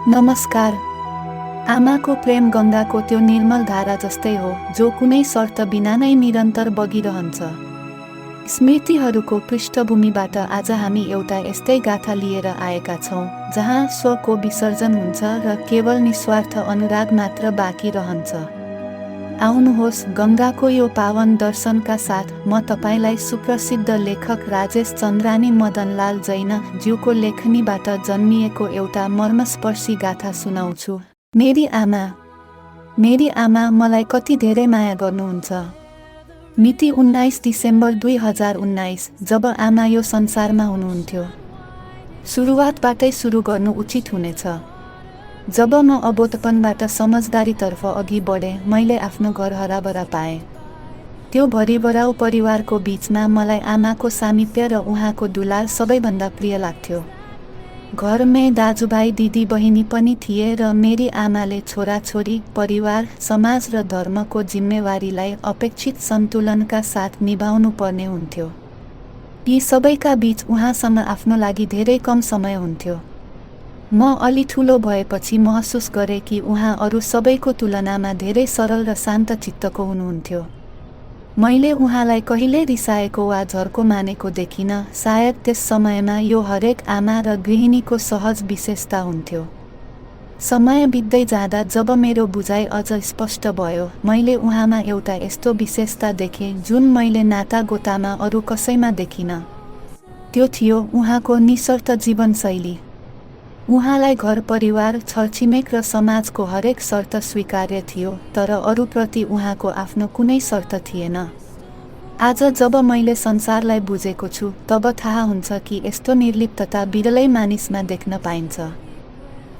नमस्कार। आमाको प्रेम गङ्गाको त्यो निर्मल धारा जस्तै हो जो कुनै शर्त बिना नै निरन्तर बगिरहन्छ। स्मृतिहरूको पृष्ठभूमिबाट आज हामी एउटा यस्तै गाथा लिएर आएका छौँ जहाँ स्वको विसर्जन हुन्छ र केवल निस्वार्थ अनुराग मात्र बाँकी रहन्छ। आउनुहोस् गङ्गाको यो पावन दर्शनका साथ म तपाईलाई सुप्रसिद्ध लेखक राजेश चन्द्रानी मदनलाल जैन ज्यूको लेखनीबाट जन्मिएको एउटा मर्मस्पर्शी गाथा सुनाउँछु। मेरी आमा मलाई कति धेरै माया गर्नुहुन्छ। मिति 19 डिसेम्बर 2019 जब आमा यो संसारमा हुनुहुन्थ्यो। सुरुवातबाटै सुरु गर्नु उचित हुनेछ। जब म अबोधपनबाट समझदारीतर्फ अघि बढेँ मैले आफ्नो घर हराभरा पाएँ। त्यो भरिभराउ परिवारको बीचमा मलाई आमाको सामिप्य र उहाँको दुलार सबैभन्दा प्रिय लाग्थ्यो। घरमै दाजुभाइ दिदी बहिनी पनि थिए र मेरी आमाले छोराछोरी परिवार समाज र धर्मको जिम्मेवारीलाई अपेक्षित सन्तुलनका साथ निभाउनु पर्ने हुन्थ्यो। यी सबैका बीच उहाँसँग आफ्नो लागि धेरै कम समय हुन्थ्यो। म अलि ठुलो भएपछि महसुस गरेँ कि उहाँ अरू सबैको तुलनामा धेरै सरल र शान्त चित्तको हुनुहुन्थ्यो। मैले उहाँलाई कहिल्यै रिसाएको वा झर्को मानेको देखिनँ। सायद त्यस समयमा यो हरेक आमा र गृहिणीको सहज विशेषता हुन्थ्यो। समय बित्दै जाँदा जब मेरो बुझाइ अझ स्पष्ट भयो मैले उहाँमा एउटा यस्तो विशेषता देखेँ जुन मैले नातागोतामा अरू कसैमा देखिनँ। त्यो थियो उहाँको निशर्त जीवनशैली। उहाँलाई घर परिवार छरछिमेक र समाजको हरेक शर्त स्वीकार्य थियो तर अरूप्रति उहाँको आफ्नो कुनै शर्त थिएन। आज जब मैले संसारलाई बुझेको छु तब थाहा हुन्छ कि यस्तो निर्लिप्तता बिरलै मानिसमा देख्न पाइन्छ।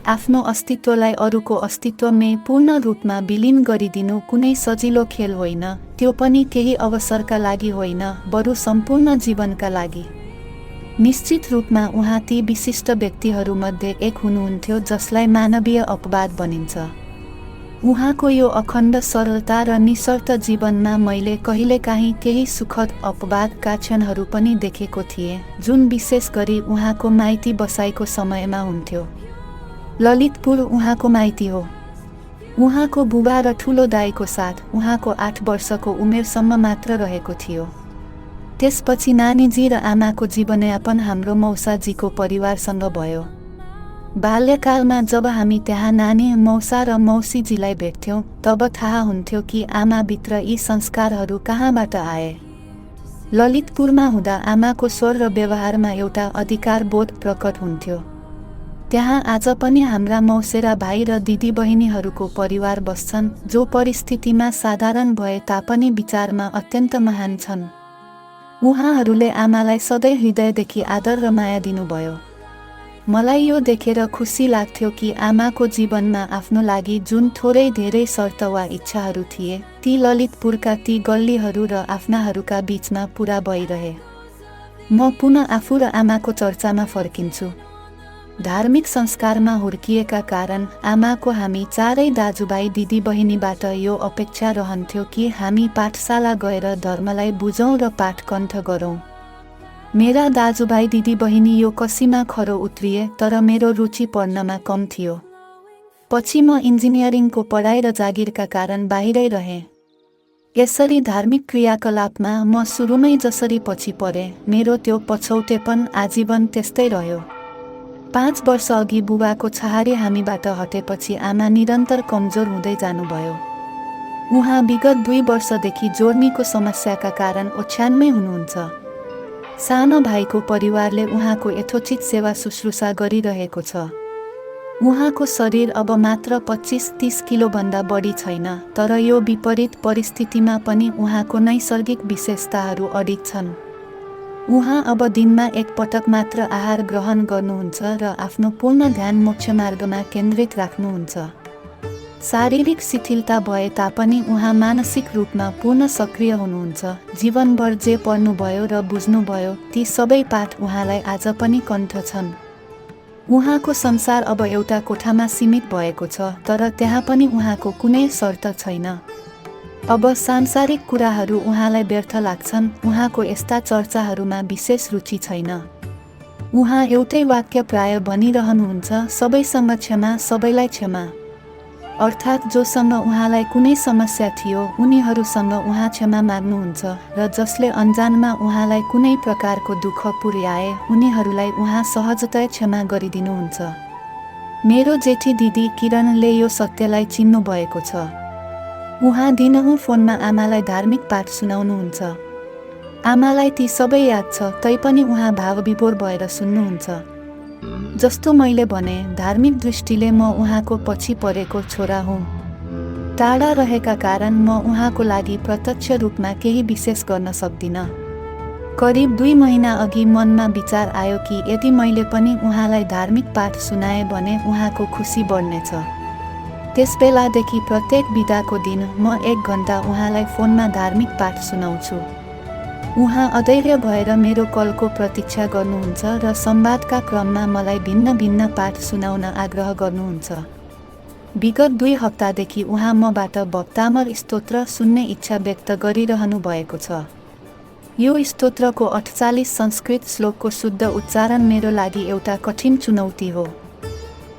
आफ्नो अस्तित्वलाई अरूको अस्तित्वमै पूर्ण रूपमा विलीन गरिदिनु कुनै सजिलो खेल होइन, त्यो पनि केही अवसरका लागि होइन बरु सम्पूर्ण जीवनका लागि। निश्चित रूपमा उहाँ ती विशिष्ट व्यक्तिहरूमध्ये एक हुनुहुन्थ्यो जसलाई मानवीय अपवाद भनिन्छ। उहाँको यो अखण्ड सरलता र निशर्त जीवनमा मैले कहिलेकाहीँ केही सुखद अपवादका क्षणहरू पनि देखेको थिएँ जुन विशेष गरी उहाँको माइती बसाइको समयमा हुन्थ्यो। ललितपुर उहाँको माइती हो। उहाँको बुबा र ठुलो दाइको साथ उहाँको 8 वर्षको उमेरसम्म मात्र रहेको थियो। त्यसपछि नानीजी र आमाको जीवनयापन हाम्रो मौसाजीको परिवारसँग भयो। बाल्यकालमा जब हामी त्यहाँ नानी मौसा र मौसीजीलाई भेट्थ्यौँ तब थाहा हुन्थ्यो कि आमाभित्र यी संस्कारहरू कहाँबाट आए। ललितपुरमा हुँदा आमाको स्वर र व्यवहारमा एउटा अधिकारबोध प्रकट हुन्थ्यो। त्यहाँ आज पनि हाम्रा मौसेरा भाइ र दिदी बहिनीहरूको परिवार बस्छन् जो परिस्थितिमा साधारण भए तापनि विचारमा अत्यन्त महान छन्। उहाँहरूले आमालाई सधैँ हृदयदेखि आदर र माया दिनुभयो। मलाई यो देखेर खुसी लाग्थ्यो कि आमाको जीवनमा आफ्नो लागि जुन थोरै धेरै शर्त वा इच्छाहरू थिए ती ललितपुरका ती गल्लीहरू र आफ्नाहरूका बीचमा पुरा भइरहे। म पुनः आफू र आमाको चर्चामा फर्किन्छु। धार्मिक संस्कारमा हुर्किएका कारण आमाको हामी चारै दाजुभाइ दिदी बहिनीबाट यो अपेक्षा रहन्थ्यो कि हामी पाठशाला गएर धर्मलाई बुझौँ र पाठ कण्ठ गरौँ। मेरा दाजुभाइ दिदी बहिनी यो कसीमा खरो उत्रिए तर मेरो रुचि पढ्नमा कम थियो। पछि म इन्जिनियरिङको पढाइ र जागिरका कारण बाहिरै रहेँ। यसरी धार्मिक क्रियाकलापमा म सुरुमै जसरी पछि परेँ मेरो त्यो पछौटेपन आजीवन त्यस्तै रह्यो। 5 वर्ष अघि बुबाको छहारी हामीबाट हटेपछि आमा निरन्तर कमजोर हुँदै जानुभयो। उहाँ विगत 2 वर्षदेखि जोर्नीको समस्याका कारण ओछ्यानमै हुनुहुन्छ। सानो भाइको परिवारले उहाँको यथोचित सेवा शुश्रूषा गरिरहेको छ। उहाँको शरीर अब मात्र 25-30 किलोभन्दा बढी छैन तर यो विपरीत परिस्थितिमा पनि उहाँको नैसर्गिक विशेषताहरू अडिग छन्। उहाँ अब दिनमा एक पटक मात्र आहार ग्रहण गर्नुहुन्छ र आफ्नो पूर्ण ध्यान मोक्षमार्गमा केन्द्रित राख्नुहुन्छ। शारीरिक शिथिलता भए तापनि उहाँ मानसिक रूपमा पूर्ण सक्रिय हुनुहुन्छ। जीवनभर जे पढ्नुभयो र बुझ्नुभयो ती सबै पाठ उहाँलाई आज पनि कण्ठ छन्। उहाँको संसार अब एउटा कोठामा सीमित भएको छ तर त्यहाँ पनि उहाँको कुनै शर्त छैन। अब सांसारिक कुराहरू उहाँलाई व्यर्थ लाग्छन्। उहाँको यस्ता चर्चाहरूमा विशेष रुचि छैन। उहाँ एउटै वाक्य प्राय भनिरहनुहुन्छ, सबैसँग क्षमा, सबैलाई क्षमा। अर्थात् जोसँग उहाँलाई कुनै समस्या थियो उनीहरूसँग उहाँ क्षमा माग्नुहुन्छ र जसले अनजानमा उहाँलाई कुनै प्रकारको दुःख पुर्याए उनीहरूलाई उहाँ सहजतया क्षमा गरिदिनुहुन्छ। मेरो जेठी दिदी किरणले यो सत्यलाई चिन्नु भएको छ। उहाँ दिनहुँ फोनमा आमालाई धार्मिक पाठ सुनाउनुहुन्छ। आमालाई ती सबै याद छ, तैपनि उहाँ भावविभोर भएर सुन्नुहुन्छ। जस्तो मैले भने, धार्मिक दृष्टिले म उहाँको पछि परेको छोरा हुँ। टाढा रहेका कारण म उहाँको लागि प्रत्यक्ष रूपमा केही विशेष गर्न सक्दिनँ। करिब 2 महिना अघि मनमा विचार आयो कि यदि मैले पनि उहाँलाई धार्मिक पाठ सुनाएँ भने उहाँको खुसी बढ्नेछ। त्यसबेलादेखि प्रत्येक बिदाको दिन म 1 घण्टा उहाँलाई फोनमा धार्मिक पाठ सुनाउँछु। उहाँ अधैर्य भएर मेरो कलको प्रतीक्षा गर्नुहुन्छ र संवादका क्रममा मलाई भिन्न भिन्न पाठ सुनाउन आग्रह गर्नुहुन्छ। विगत 2 हप्तादेखि उहाँ मबाट भक्तामर स्तोत्र सुन्ने इच्छा व्यक्त गरिरहनु भएको छ। यो स्तोत्रको 48 संस्कृत श्लोकको शुद्ध उच्चारण मेरो लागि एउटा कठिन चुनौती हो।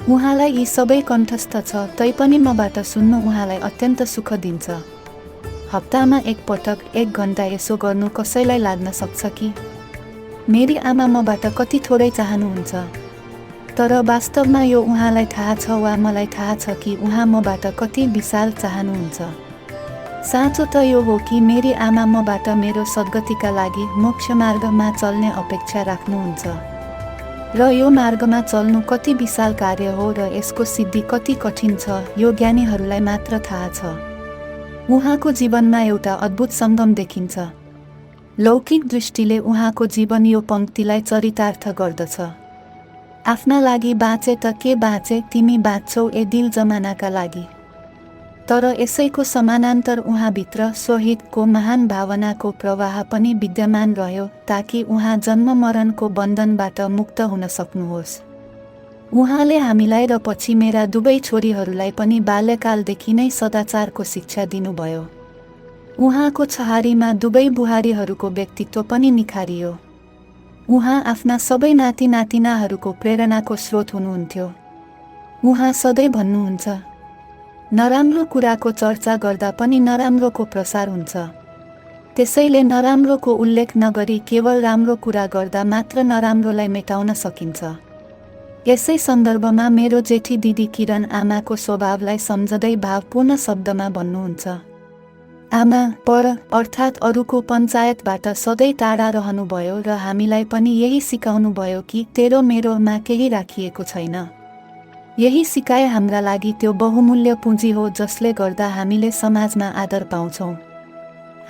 उहाँलाई यी सबै कण्ठस्थ छ, तैपनि मबाट सुन्नु उहाँलाई अत्यन्त सुख दिन्छ। हप्तामा 1 पटक 1 घण्टा यसो गर्नु कसैलाई लाग्न सक्छ कि मेरी आमा मबाट कति थोरै चाहनुहुन्छ। तर वास्तवमा यो उहाँलाई थाहा छ वा मलाई थाहा छ कि उहाँ मबाट कति विशाल चाहनुहुन्छ। साँचो त यो हो कि मेरी आमा मबाट मेरो सद्गतिका लागि मोक्ष मार्गमा चल्ने अपेक्षा राख्नुहुन्छ र यो मार्गमा चल्नु कति विशाल कार्य हो र यसको सिद्धि कति कठिन छ यो ज्ञानीहरूलाई मात्र थाहा छ। उहाँको जीवनमा एउटा अद्भुत सङ्गम देखिन्छ। लौकिक दृष्टिले उहाँको जीवन यो पंक्तिलाई चरितार्थ गर्दछ। आफ्ना लागि बाँचे त के बाँचे, तिमी बाँच्छौ ए दिल जमानाका लागि। तर यसैको समानान्तर उहाँभित्र स्वहितको महान भावनाको प्रवाह पनि विद्यमान रह्यो ताकि उहाँ जन्म मरणको बन्धनबाट मुक्त हुन सक्नुहोस्। उहाँले हामीलाई र पछि मेरा दुवै छोरीहरूलाई पनि बाल्यकालदेखि नै सदाचारको शिक्षा दिनुभयो। उहाँको छहारीमा दुवै बुहारीहरूको व्यक्तित्व पनि निखारियो। उहाँ आफ्ना सबै नाति नातिनाहरूको प्रेरणाको स्रोत हुनुहुन्थ्यो। उहाँ सधैँ भन्नुहुन्छ, नराम्रो कुराको चर्चा गर्दा पनि नराम्रोको प्रसार हुन्छ। त्यसैले नराम्रोको उल्लेख नगरी केवल राम्रो कुरा गर्दा मात्र नराम्रोलाई मेटाउन सकिन्छ। यसै सन्दर्भमा मेरो जेठी दिदी किरण आमाको स्वभावलाई सम्झँदै भावपूर्ण शब्दमा भन्नुहुन्छ, आमा पर अर्थात् अरूको पञ्चायतबाट सधैँ टाढा रहनुभयो र हामीलाई पनि यही सिकाउनुभयो कि तेरो मेरोमा केही राखिएको छैन। यही सिकाइ हाम्रा लागि त्यो बहुमूल्य पुँजी हो जसले गर्दा हामीले समाजमा आदर पाउँछौँ।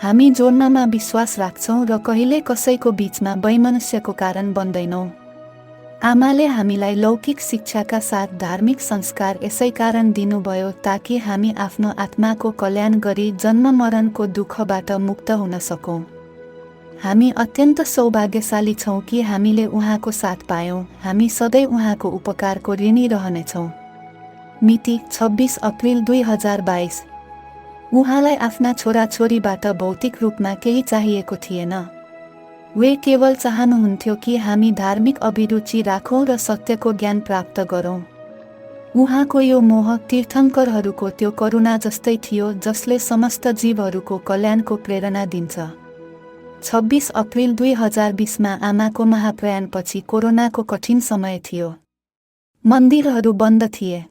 हामी जोड्नमा विश्वास राख्छौँ र कहिले कसैको बीचमा वैमनस्यको कारण बन्दैनौँ। आमाले हामीलाई लौकिक शिक्षाका साथ धार्मिक संस्कार यसै कारण दिनुभयो ताकि हामी आफ्नो आत्माको कल्याण गरी जन्म मरणको दुःखबाट मुक्त हुन सकौँ। हामी अत्यन्त सौभाग्यशाली छौँ कि हामीले उहाँको साथ पायौँ। हामी सधैँ उहाँको उपकारको ऋणी रहनेछौँ। मिति 26 अप्रिल 2022। उहाँलाई आफ्ना छोराछोरीबाट भौतिक रूपमा केही चाहिएको थिएन। वे केवल चाहनुहुन्थ्यो कि हामी धार्मिक अभिरुचि राखौँ र सत्यको ज्ञान प्राप्त गरौँ। उहाँको यो मोह तीर्थङ्करहरूको त्यो करुणा जस्तै थियो जसले समस्त जीवहरूको कल्याणको प्रेरणा दिन्छ। 26 अप्रिल 2020मा आमाको महाप्रयाणपछि कोरोनाको कठिन समय थियो। मन्दिरहरू बन्द थिए।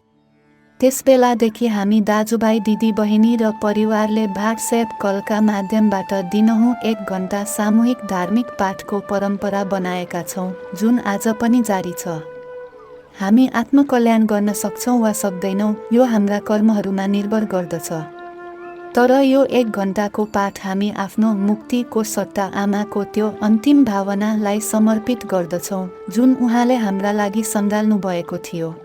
त्यसबेलादेखि हामी दाजुभाइ दिदीबहिनी र परिवारले व्हाट्सएप कलका माध्यमबाट दिनहुँ 1 घण्टा सामूहिक धार्मिक पाठको परम्परा बनाएका छौँ, जुन आज पनि जारी छ। हामी आत्मकल्याण गर्न सक्छौँ वा सक्दैनौँ यो हाम्रा कर्महरूमा निर्भर गर्दछ। तर यो 1 घण्टाको पाठ हामी आफ्नो मुक्तिको सट्टा आमाको त्यो अन्तिम भावनालाई समर्पित गर्दछौँ जुन उहाँले हाम्रा लागि सङ्घाल्नु भएको थियो।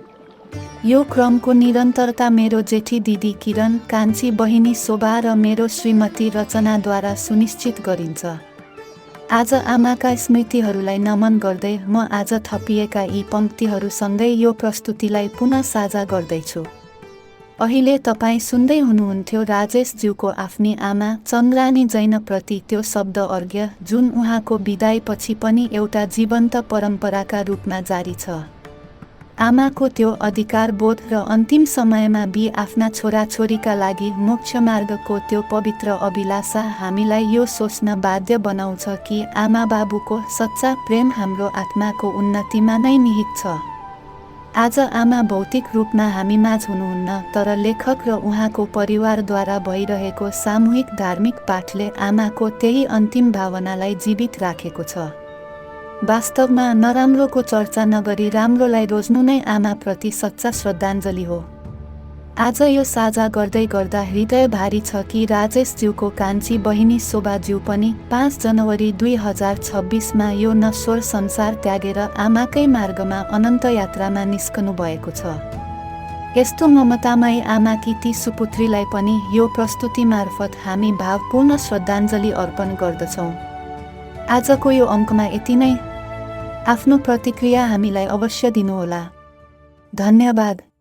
यो क्रमको निरन्तरता मेरो जेठी दिदी किरण, कान्छी बहिनी शोभा र मेरो श्रीमती रचनाद्वारा सुनिश्चित गरिन्छ। आज आमाका स्मृतिहरूलाई नमन गर्दै म आज थपिएका यी पंक्तिहरूसँगै यो प्रस्तुतिलाई पुनः साझा गर्दैछु। अहिले तपाईँ सुन्दै हुनुहुन्थ्यो राजेशज्यूको आफ्नी आमा चन्द्रानी जैनप्रति त्यो शब्द अर्घ्य जुन उहाँको विदाईपछि पनि एउटा जीवन्त परम्पराका रूपमा जारी छ। आमाको त्यो अधिकारबोध र अन्तिम समयमा आफ्ना छोराछोरीका लागि मोक्षमार्गको त्यो पवित्र अभिलाषा हामीलाई यो सोच्न बाध्य बनाउँछ कि आमाबाबुको सच्चा प्रेम हाम्रो आत्माको उन्नतिमा नै निहित छ। आज आमा भौतिक रूपमा हामीमाझ हुनुहुन्न, तर लेखक र उहाँको परिवारद्वारा भइरहेको सामूहिक धार्मिक पाठले आमाको त्यही अन्तिम भावनालाई जीवित राखेको छ। वास्तवमा नराम्रोको चर्चा नगरी राम्रोलाई रोज्नु नै आमाप्रति सच्चा श्रद्धाञ्जली हो। आज यो साझा गर्दै गर्दा हृदय भारी छ कि राजेशज्यूको कान्छी बहिनी शोभाज्यू पनि 5 जनवरी 2026मा यो नश्वर संसार त्यागेर आमाकै मार्गमा अनन्त यात्रामा निस्कनु भएको छ। यस्तो ममतामयी आमाकी ती सुपुत्रीलाई पनि यो प्रस्तुति मार्फत हामी भावपूर्ण श्रद्धाञ्जली अर्पण गर्दछौँ। आजको यो अङ्कमा यति नै। आफ्नो प्रतिक्रिया हामीलाई अवश्य दिनुहोला। धन्यवाद।